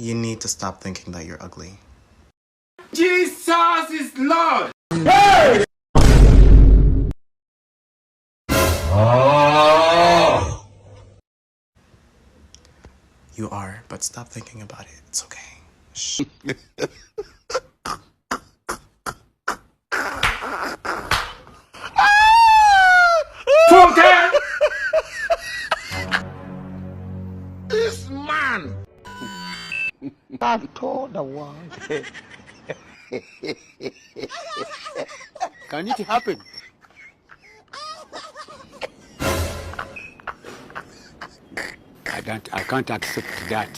You need to stop thinking that you're ugly. Jesus is Lord! Hey! Oh! You are, but stop thinking about it. It's okay. Shh. This man! I've told the world. Can it happen? I can't accept that.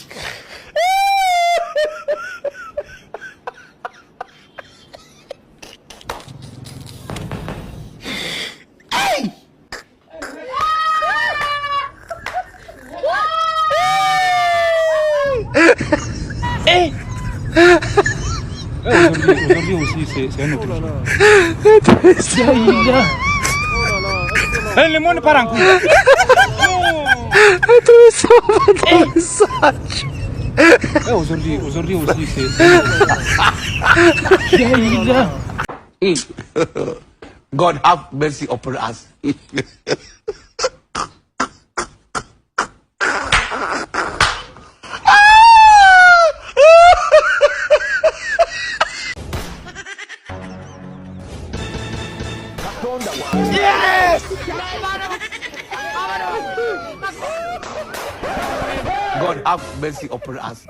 Aujourd'hui aussi, c'est un autre chose. Le monde part en couille. Aujourd'hui aussi, c'est un autre. God have mercy upon us. Yes! God have mercy upon us.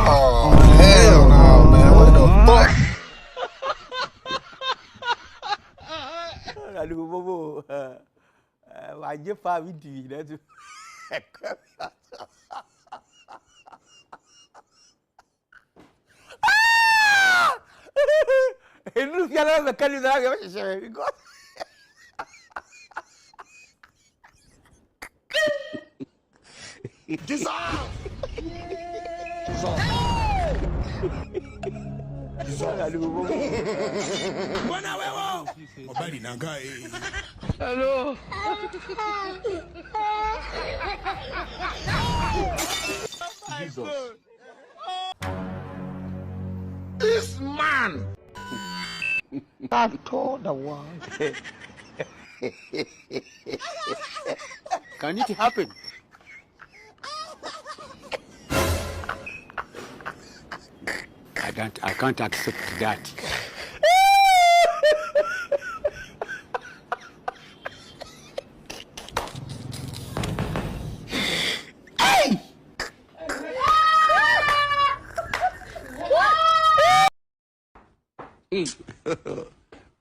Oh, hell no, man. What the fuck? Aduh, bobo. Wajib Pak Widi dah tu. Ini kalau makan di sana macam siapa? Dissolve. Aduh, bobo. Mana wewe? Obali nangai. Hello. Jesus. This man. I've told the world. Can it happen? I can't accept that.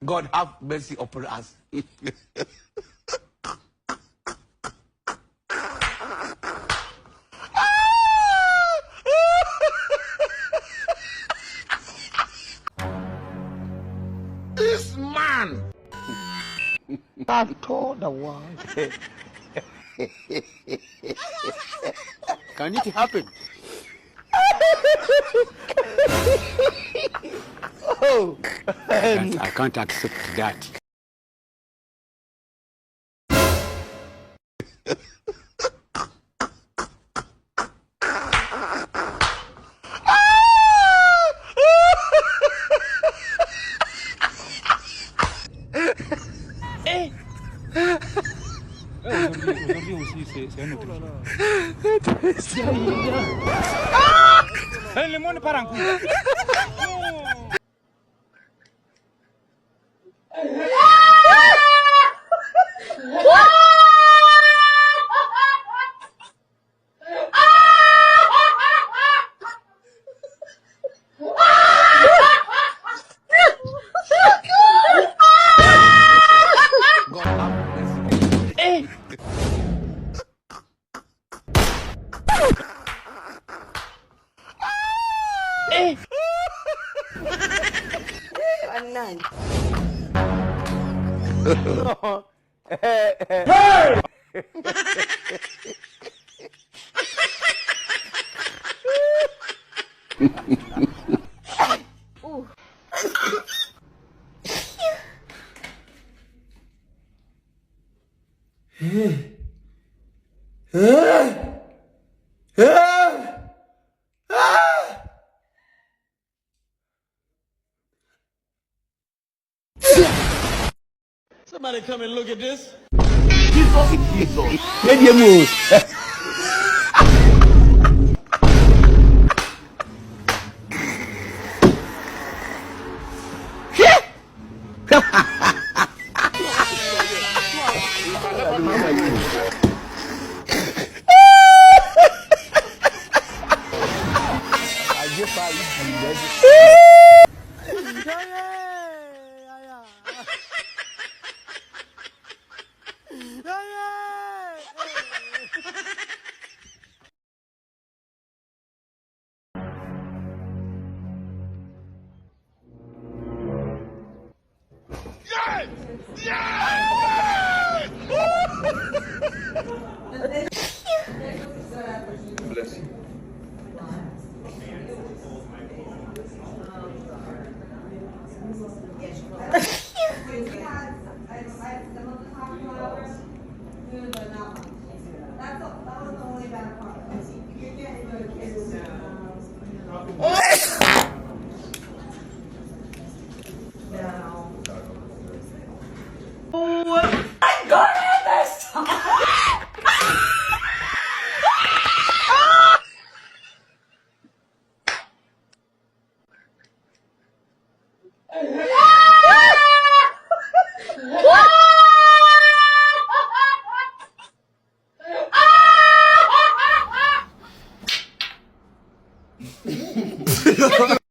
God have mercy upon us. This man. I've told the world. Can it happen? Oh, I can't accept that. Aujourd'hui aussi, c'est un autre chose. Le monde part en couille. nine. Somebody come and look at this. Let you move. Bless you.